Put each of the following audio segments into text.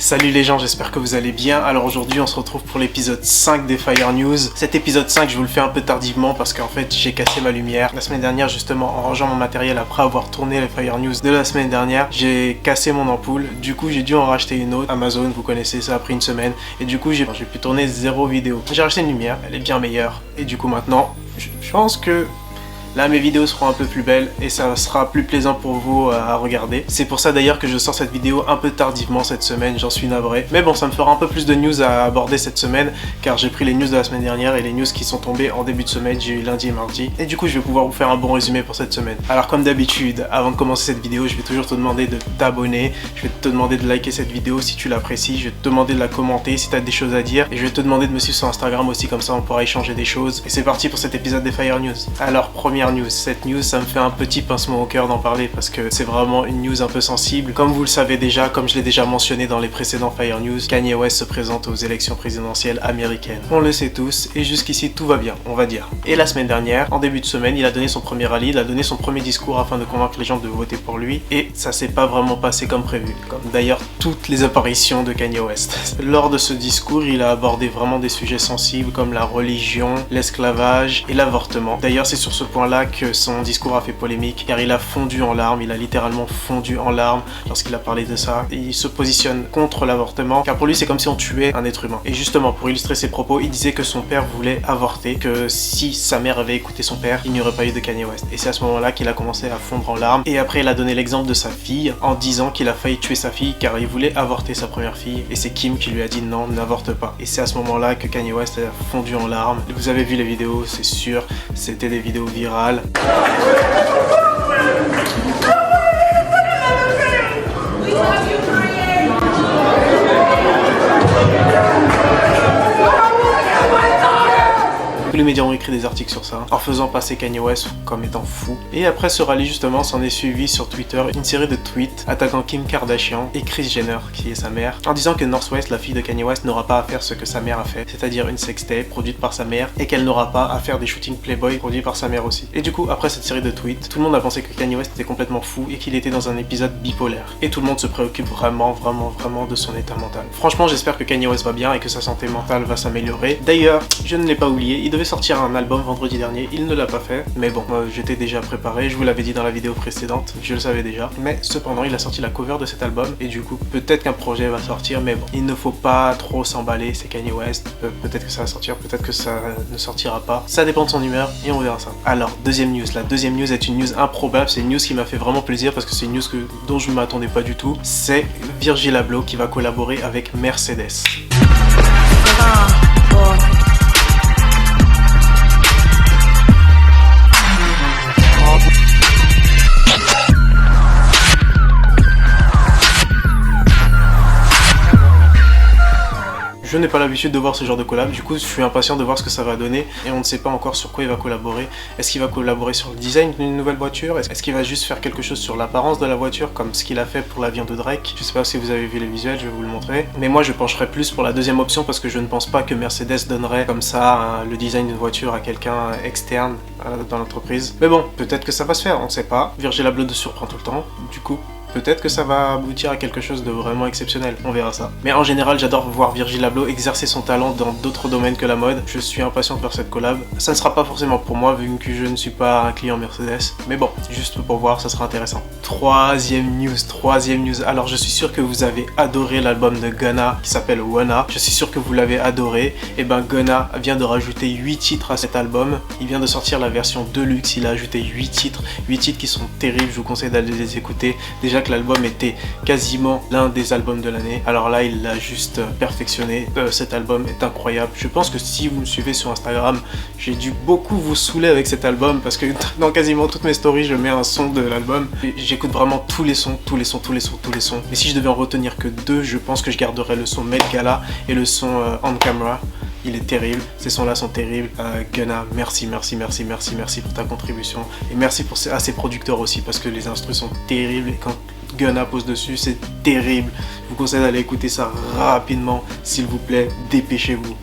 Salut les gens, j'espère que vous allez bien. Alors aujourd'hui on se retrouve pour l'épisode 5 des Fire News. Cet épisode 5 je vous le fais un peu tardivement parce qu'en fait j'ai cassé ma lumière. La semaine dernière justement en rangeant mon matériel après avoir tourné les Fire News de la semaine dernière, j'ai cassé mon ampoule. Du coup j'ai dû en racheter une autre. Amazon, vous connaissez, ça a pris une semaine. Et du coup j'ai pu tourner 0 vidéo. J'ai racheté une lumière, elle est bien meilleure. Et du coup maintenant, je pense que là mes vidéos seront un peu plus belles et ça sera plus plaisant pour vous à regarder. C'est pour ça d'ailleurs que je sors cette vidéo un peu tardivement cette semaine, j'en suis navré. Mais bon, ça me fera un peu plus de news à aborder cette semaine car j'ai pris les news de la semaine dernière et les news qui sont tombées en début de semaine, j'ai eu lundi et mardi. Et du coup je vais pouvoir vous faire un bon résumé pour cette semaine. Alors comme d'habitude, avant de commencer cette vidéo, je vais toujours te demander de t'abonner, je vais te demander de liker cette vidéo si tu l'apprécies, je vais te demander de la commenter si tu as des choses à dire et je vais te demander de me suivre sur Instagram aussi, comme ça on pourra échanger des choses. Et c'est parti pour cet épisode des Fire News. Alors première news, cette news ça me fait un petit pincement au cœur d'en parler parce que c'est vraiment une news un peu sensible. Comme vous le savez déjà, comme je l'ai déjà mentionné dans les précédents Fire News, Kanye West se présente aux élections présidentielles américaines. On le sait tous et jusqu'ici tout va bien, on va dire. Et la semaine dernière, en début de semaine, il a donné son premier rallye, il a donné son premier discours afin de convaincre les gens de voter pour lui et ça s'est pas vraiment passé comme prévu, comme d'ailleurs toutes les apparitions de Kanye West. Lors de ce discours, il a abordé vraiment des sujets sensibles comme la religion, l'esclavage et l'avortement. D'ailleurs, c'est sur ce point-là que son discours a fait polémique car il a fondu en larmes, il a littéralement fondu en larmes lorsqu'il a parlé de ça. Et il se positionne contre l'avortement car pour lui c'est comme si on tuait un être humain. Et justement pour illustrer ses propos, il disait que son père voulait avorter, que si sa mère avait écouté son père, il n'y aurait pas eu de Kanye West. Et c'est à ce moment-là qu'il a commencé à fondre en larmes. Et après il a donné l'exemple de sa fille en disant qu'il a failli tuer sa fille car il voulait avorter sa première fille. Et c'est Kim qui lui a dit non, n'avorte pas. Et c'est à ce moment-là que Kanye West a fondu en larmes. Vous avez vu les vidéos, c'est sûr, c'était des vidéos virales. Tous les médias ont écrit des articles sur ça, en faisant passer Kanye West comme étant fou. Et après ce rallye justement, s'en est suivi sur Twitter une série de tweets attaquant Kim Kardashian et Kris Jenner, qui est sa mère, en disant que North West, la fille de Kanye West, n'aura pas à faire ce que sa mère a fait, c'est-à-dire une sextape produite par sa mère, et qu'elle n'aura pas à faire des shootings Playboy produits par sa mère aussi. Et du coup, après cette série de tweets, tout le monde a pensé que Kanye West était complètement fou et qu'il était dans un épisode bipolaire. Et tout le monde se préoccupe vraiment de son état mental. Franchement, j'espère que Kanye West va bien et que sa santé mentale va s'améliorer. D'ailleurs, je ne l'ai pas oublié, il devait sortir un album vendredi dernier, il ne l'a pas fait, mais bon, j'étais déjà préparé, je vous l'avais dit dans la vidéo précédente, je le savais déjà, mais cependant il a sorti la cover de cet album, et du coup peut-être qu'un projet va sortir, mais bon, il ne faut pas trop s'emballer, c'est Kanye West, peut-être que ça va sortir, peut-être que ça ne sortira pas, ça dépend de son humeur, et on verra ça. Alors, deuxième news, la deuxième news est une news improbable, c'est une news qui m'a fait vraiment plaisir, parce que c'est une news dont je ne m'attendais pas du tout, c'est Virgil Abloh qui va collaborer avec Mercedes. Je n'ai pas l'habitude de voir ce genre de collab, du coup je suis impatient de voir ce que ça va donner et on ne sait pas encore sur quoi il va collaborer. Est-ce qu'il va collaborer sur le design d'une nouvelle voiture? Est-ce qu'il va juste faire quelque chose sur l'apparence de la voiture comme ce qu'il a fait pour l'avion de Drake? Je sais pas si vous avez vu les visuels, je vais vous le montrer. Mais moi je pencherais plus pour la deuxième option parce que je ne pense pas que Mercedes donnerait comme ça le design d'une voiture à quelqu'un externe dans l'entreprise. Mais bon, peut-être que ça va se faire, on ne sait pas. Virgil Abloh nous surprend tout le temps, du coup peut-être que ça va aboutir à quelque chose de vraiment exceptionnel, on verra ça. Mais en général, j'adore voir Virgil Abloh exercer son talent dans d'autres domaines que la mode. Je suis impatient de faire cette collab. Ça ne sera pas forcément pour moi, vu que je ne suis pas un client Mercedes. Mais bon, juste pour voir, ça sera intéressant. Troisième news. Alors, je suis sûr que vous avez adoré l'album de Gunna qui s'appelle Wanna. Je suis sûr que vous l'avez adoré. Et ben, Gunna vient de rajouter 8 titres à cet album. Il vient de sortir la version Deluxe. Il a ajouté 8 titres qui sont terribles. Je vous conseille d'aller les écouter. Déjà que l'album était quasiment l'un des albums de l'année, alors là il l'a juste perfectionné. Cet album est incroyable. Je pense que si vous me suivez sur Instagram, j'ai dû beaucoup vous saouler avec cet album parce que dans quasiment toutes mes stories je mets un son de l'album. J'écoute vraiment tous les sons. Mais si je devais en retenir que deux, je pense que je garderais le son Met Gala et le son On Camera. Il est terrible, ces sons-là sont terribles. Gunna, merci pour ta contribution. Et merci à ses producteurs aussi, parce que les instrus sont terribles. Et quand Gunna pose dessus, c'est terrible. Je vous conseille d'aller écouter ça rapidement, s'il vous plaît, dépêchez-vous.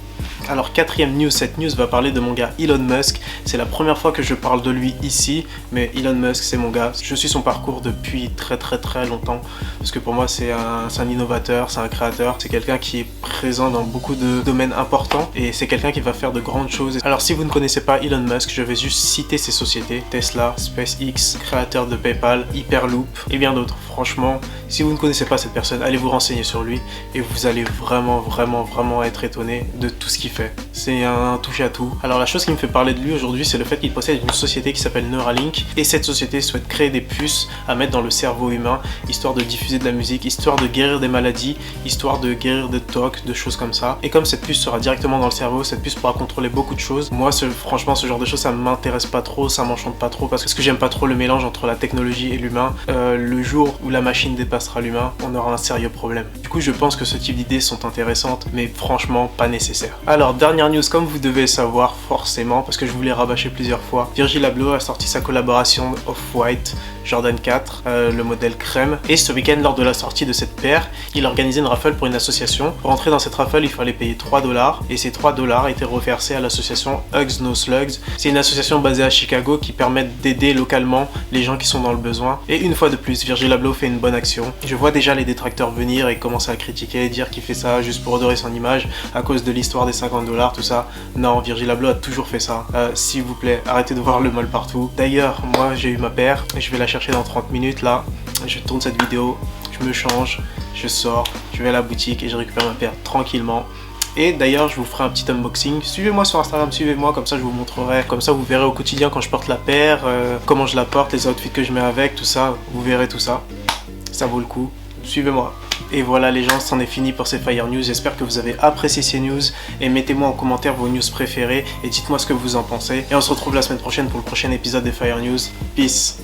Alors 4ème news, cette news va parler de mon gars Elon Musk. C'est la première fois que je parle de lui ici, mais Elon Musk c'est mon gars. Je suis son parcours depuis très longtemps, parce que pour moi c'est un innovateur, c'est un créateur, c'est quelqu'un qui est présent dans beaucoup de domaines importants et c'est quelqu'un qui va faire de grandes choses. Alors si vous ne connaissez pas Elon Musk, je vais juste citer ses sociétés: Tesla, SpaceX, créateur de PayPal, Hyperloop et bien d'autres. Franchement, si vous ne connaissez pas cette personne, allez vous renseigner sur lui et vous allez vraiment être étonné de tout ce qu'il fait. C'est un touche à tout. Alors la chose qui me fait parler de lui aujourd'hui, c'est le fait qu'il possède une société qui s'appelle Neuralink, et cette société souhaite créer des puces à mettre dans le cerveau humain, histoire de diffuser de la musique, histoire de guérir des maladies, histoire de guérir de TOC, de choses comme ça. Et comme cette puce sera directement dans le cerveau, cette puce pourra contrôler beaucoup de choses. Moi, franchement, ce genre de choses, ça m'intéresse pas trop, ça m'enchante pas trop, parce que j'aime pas trop le mélange entre la technologie et l'humain. Le jour où la machine dépassera l'humain, on aura un sérieux problème. Du coup, je pense que ce type d'idées sont intéressantes, mais franchement pas nécessaires. Alors, dernière news, comme vous devez le savoir forcément, parce que je vous l'ai rabâché plusieurs fois, Virgil Abloh a sorti sa collaboration Off-White Jordan 4, le modèle crème. Et ce week-end, lors de la sortie de cette paire, il organisait une rafale pour une association. Pour entrer dans cette rafale, il fallait payer 3$, et ces 3$ étaient reversés à l'association Hugs No Slugs. C'est une association basée à Chicago qui permet d'aider localement les gens qui sont dans le besoin. Et une fois de plus, Virgil Abloh fait une bonne action. Je vois déjà les détracteurs venir et commencer à critiquer et dire qu'il fait ça juste pour redorer son image à cause de l'histoire des 50$, tout ça. Non, Virgil Abloh a toujours fait ça. S'il vous plaît, arrêtez de voir le mal partout. D'ailleurs, moi j'ai eu ma paire et je vais la chercher dans 30 minutes là. Je tourne cette vidéo, je me change, je sors, je vais à la boutique et je récupère ma paire tranquillement. Et d'ailleurs, je vous ferai un petit unboxing. Suivez-moi sur Instagram, suivez-moi, comme ça je vous montrerai. Comme ça vous verrez au quotidien quand je porte la paire, comment je la porte, les outfits que je mets avec, tout ça. Vous verrez tout ça. Ça vaut le coup. Suivez-moi. Et voilà les gens, c'en est fini pour ces Fire News. J'espère que vous avez apprécié ces news. Et mettez-moi en commentaire vos news préférées et dites-moi ce que vous en pensez. Et on se retrouve la semaine prochaine pour le prochain épisode des Fire News. Peace.